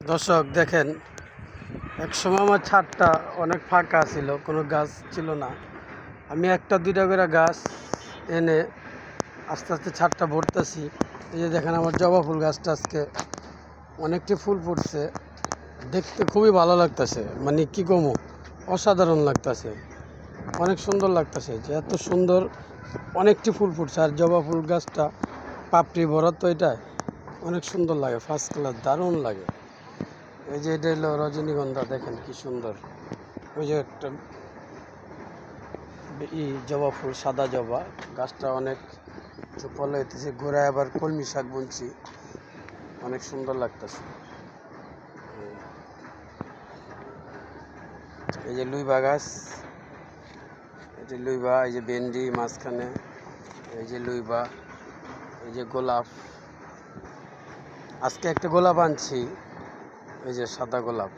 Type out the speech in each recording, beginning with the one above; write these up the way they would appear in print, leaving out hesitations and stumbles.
দর্শক দেখেন, একসময় আমার ছাদটা অনেক ফাঁকা ছিল, কোনো গাছ ছিল না। আমি একটা দুইটা করে গাছ এনে আস্তে আস্তে ছাদটা ভরতেছি। এই যে দেখেন আমার জবা ফুল গাছটা আজকে অনেকটি ফুল ফুটছে, দেখতে খুবই ভালো লাগতেছে। মানে কি কমো, অসাধারণ লাগতেছে, অনেক সুন্দর লাগতেছে যে এত সুন্দর অনেকটি ফুল ফুটছে। আর জবা ফুল গাছটা পাপড়ি ভরা, তো এটা অনেক সুন্দর লাগে, ফার্স্ট ক্লাস, দারুণ লাগে। এই যে এটা হলো রজনীগন্ধা, দেখেন কি সুন্দর। ওই যে একটা জবা ফুল, সাদা জবা, গাছটা অনেক ফলে হইতেছে। ঘোরায় আবার কলমি শাক বুনছি, অনেক সুন্দর লাগতেছে। এই যে লুইবা গাছ, এই যে লুইবা, এই যে ভেন্ডি মাঝখানে, এই যে লুইবা, এই যে গোলাপ। আজকে একটা গোলাপ আনছি, এই যে সাদা গোলাপ,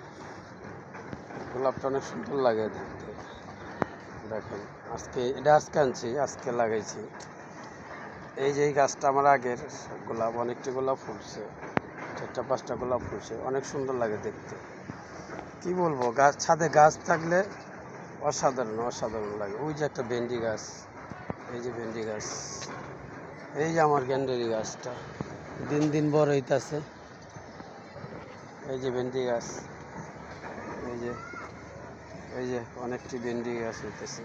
গোলাপটা অনেক সুন্দর লাগে দেখতে। দেখেন আজকে আনছি, আজকে লাগাইছি। এই যে এই গাছটা আমার আগের গোলাপ, অনেকটি গোলাপ ফুটছে, 4-5টা গোলাপ ফুটছে, অনেক সুন্দর লাগে দেখতে। কি বলবো, ছাদে গাছ থাকলে অসাধারণ অসাধারণ লাগে। ওই যে একটা ভেন্ডি গাছ, এই যে ভেন্ডি গাছ, এই যে আমার গ্যান্ডারি গাছটা দিন দিন বড় হইতেছে। এই যে ভেন্ডি গাছ, এই যে অনেকটি ভেন্ডি গাছ হইতেছে,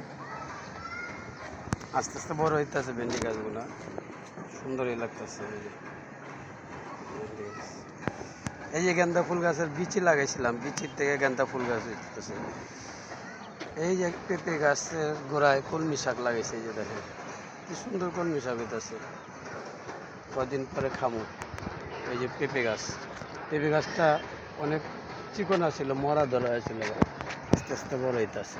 আস্তে আস্তে বড় হইতেছে ভেন্ডি গাছগুলা, সুন্দরই লাগতেছে। এই যে গেন্দা ফুল গাছের বিচি লাগাইছিলাম, বিচির থেকে গেন্দা ফুল গাছ হইতেছে। এই যে পেঁপে গাছের গোড়ায় কলমি শাক লাগাইছে, এই যে দেখেন কি সুন্দর কলমি শাক হইতেছে, কদিন পরে খামু। এই যে পেঁপে গাছটা অনেক চিকনা ছিল, মরা ধরা হয়েছিল, আস্তে আস্তে বড় হইতেছে।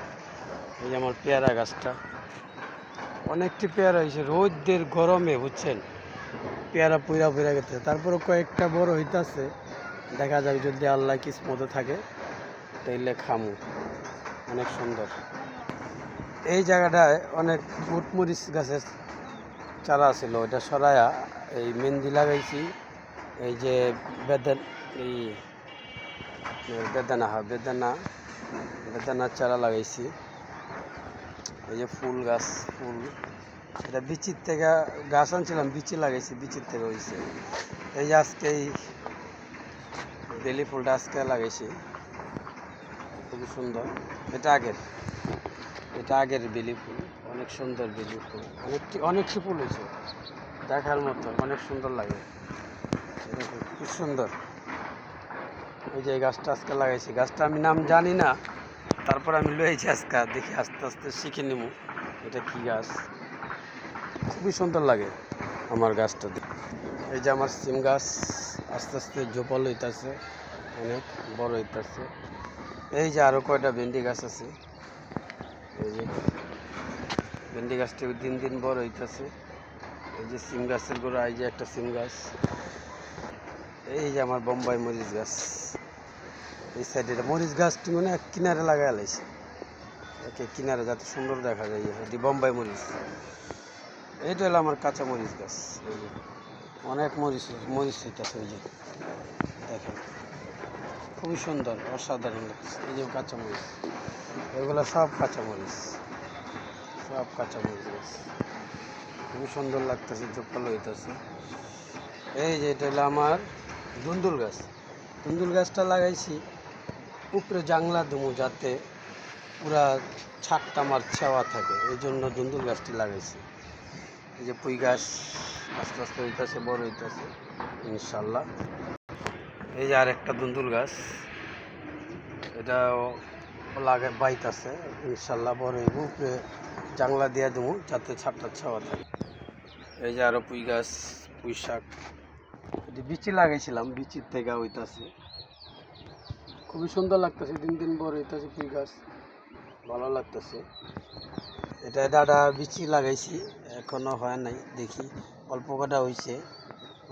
এই যে আমার পেয়ারা গাছটা, অনেকটি পেয়ারা হয়েছে, রোদের গরমে বুঝছেন, পেয়ারা পুইরা পুইরা গেছে। তারপরে কয়েকটা বড় হইতেছে, দেখা যাক যদি আল্লাহ কিসমতে থাকে তাইলে খামু, অনেক সুন্দর। এই জায়গাটায় অনেক গুটমরিচ গাছের চারা ছিল, ওইটা সরায়া এই মেহেন্দি লাগাইছি। এই যে এই বেদানার চারা লাগাইছি। এই যে ফুল গাছ, ফুল এটা বিচির থেকে গাছ আনছিলাম, বিচি লাগাইছি, বিচির থেকে হয়েছে। এই যে আজকে এই বেলি ফুলটা আজকে লাগাইছি, খুবই সুন্দর। এটা আগের বেলি ফুল, অনেক সুন্দর বেলি ফুল, অনেকটি ফুল হয়েছে, দেখার মতো, অনেক সুন্দর লাগে, খুব সুন্দর। এই যে গাছটা আজকে লাগাইছি, গাছটা আমি নাম জানি না, তারপর আমি লয়েছি আজকে, দেখি আস্তে আস্তে শিখে নিব এটা কি গাছ। খুবই সুন্দর লাগে আমার গাছটা। এই যে আমার সিম গাছ আস্তে আস্তে জোপাল হইতেছে, অনেক বড় হইতেছে। এই যে আরো কয়টা ভেন্ডি গাছ আছে, এই যে ভেন্ডি গাছটি দিন দিন বড় হইতেছে। এই যে সিম গাছের গোড়া, এই যে একটা সিম গাছ। এই যে আমার বোম্বাই মরিচ গাছ, এই সাইডে মরিচ গাছটি মানে এক কিনারে লাগাই লাইছে, একে কিনারে যাতে সুন্দর দেখা যায়। এটি বোম্বাই মরিচ। এইটা হলো আমার কাঁচা মরিচ গাছ, এই যে অনেক মরিচ হইতেছে। এই যে দেখেন খুবই সুন্দর, অসাধারণ লাগছে। এই যে কাঁচা মরিচ, এগুলো সব কাঁচা মরিচ গাছ, খুবই সুন্দর লাগতেছে, জোপালো হইতেছে। এই যে এটা হলো আমার ধুন্দুল গাছটা লাগাইছি উপরে জাংলা দেবো, যাতে পুরা ছাদটা আমার ছাওয়া থাকে, এই জন্য ধুন্দুল গাছটি লাগাইছি। এই যে পুঁই গাছ আস্তে আস্তে হইতেছে, বড় হইতেছে ইনশাল্লাহ। এই যে আর একটা ধুন্দুল গাছ, এটাও বাইতেছে ইনশাল্লাহ, বড় হইব, উপরে জাংলা দিয়ে দেবো যাতে ছাদটা ছাওয়া থাকে। এই যে আরো পুঁই গাছ, পুঁই শাক, এটি বিচি লাগাইছিলাম, বিচির থেকে হইতেছে, খুবই সুন্দর লাগতেছে, দিন দিন বড় হইতেছে পুঁই গাছ, ভালো লাগতেছে। এটা ডাটা বিচি লাগাইছি, এখনো হয় নাই, দেখি অল্প কটা হয়েছে,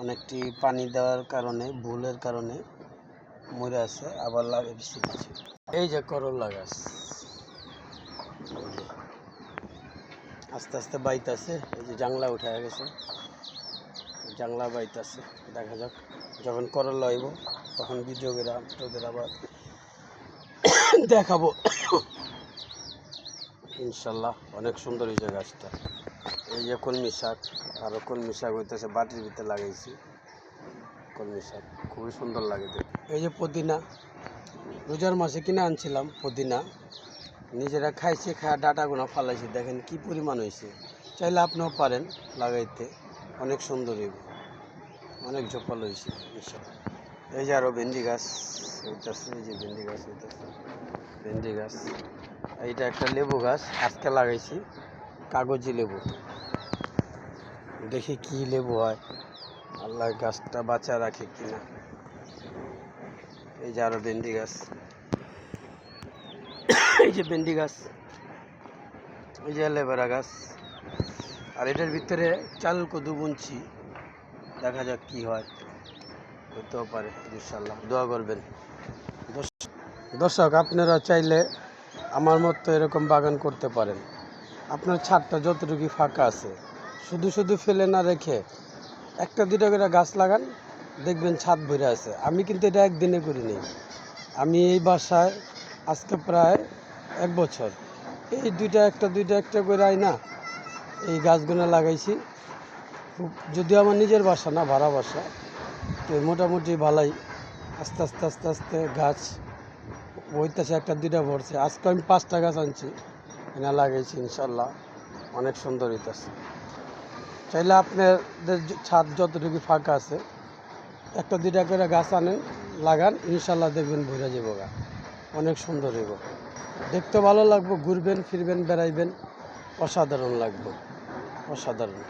অনেকটি পানি দেওয়ার কারণে, ভুলের কারণে মরে আছে, আবার লাগাইছি বিচি। এই যে করলা গাছ আস্তে আস্তে বাইতেছে, এই যে জাংলা উঠে গেছে, জাংলা বাইতেছে, দেখা যাক যখন করলা হইব তখন ভিডিও করে আপনাদের আবার দেখাবো ইনশাল্লাহ। অনেক সুন্দর হয়েছে গাছটা। এই যে কলমি শাক, আরও কলমি শাক হইতেছে, বাটির ভিতরে লাগাইছি কলমি শাক, খুবই সুন্দর লাগে দেখতে। এই যে পুদিনা, রোজার মাসে কিনে আনছিলাম পুদিনা, নিজেরা খাইছি, খাওয়া ডাটাগুলো ফালাইছি, দেখেন কি পরিমাণ হয়েছে। চাইলে আপনিও পারেন লাগাইতে, অনেক সুন্দর হইব, অনেক ঝোপাল হয়েছে ইনশাল্লাহ। এই যে আরও ভেন্ডি গাছ হইতেছে, এই যে ভেন্ডি গাছ হইতেছে, ভেন্ডি গাছ। এইটা একটা লেবু গাছ আজকে লাগাইছি, কাগজি লেবু, দেখি কি লেবু হয়, আল্লাহ গাছটা বাঁচা রাখে কিনা। এই যে আরও ভেন্ডি গাছ, এই যে ভেন্ডি গাছ, এই যে অ্যালোভেরা গাছ। আর এটার ভিতরে চাল কদু বুনছি, দেখা যাক কি হয়, হতেও পারে ইনশাল্লাহ, দোয়া করবেন। দর্শক, আপনারা চাইলে আমার মতো এরকম বাগান করতে পারেন। আপনার ছাদটা যতটুকু ফাঁকা আছে, শুধু শুধু ফেলে না রেখে একটা দুটা করে গাছ লাগান, দেখবেন ছাদ ভরে আছে। আমি কিন্তু এটা একদিনে করিনি, আমি এই বাসায় আজকে প্রায় 1 বছর এই দুইটা একটা করে না এই গাছগুলো লাগাইছি। যদিও আমার নিজের বাসা না, ভাড়া বাসা, তো মোটামুটি ভালোই আস্তে আস্তে আস্তে আস্তে গাছ বইতেছে, একটা দুইটা ভরছে। আজকে আমি 5টা গাছ আনছি, এনে লাগাইছি, ইনশাল্লাহ অনেক সুন্দর হইতেছে। চাইলে আপনাদের ছাদ যতটুকু ফাঁকা আছে একটা দুইটা করে গাছ আনেন, লাগান, ইনশাল্লাহ দেখবেন ভরে যাবো গা, অনেক সুন্দর হইব, দেখতে ভালো লাগবে, ঘুরবেন ফিরবেন বেড়াইবেন, অসাধারণ লাগবে, অসাধারণ।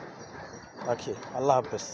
রাখি, আল্লাহ হাফেজ।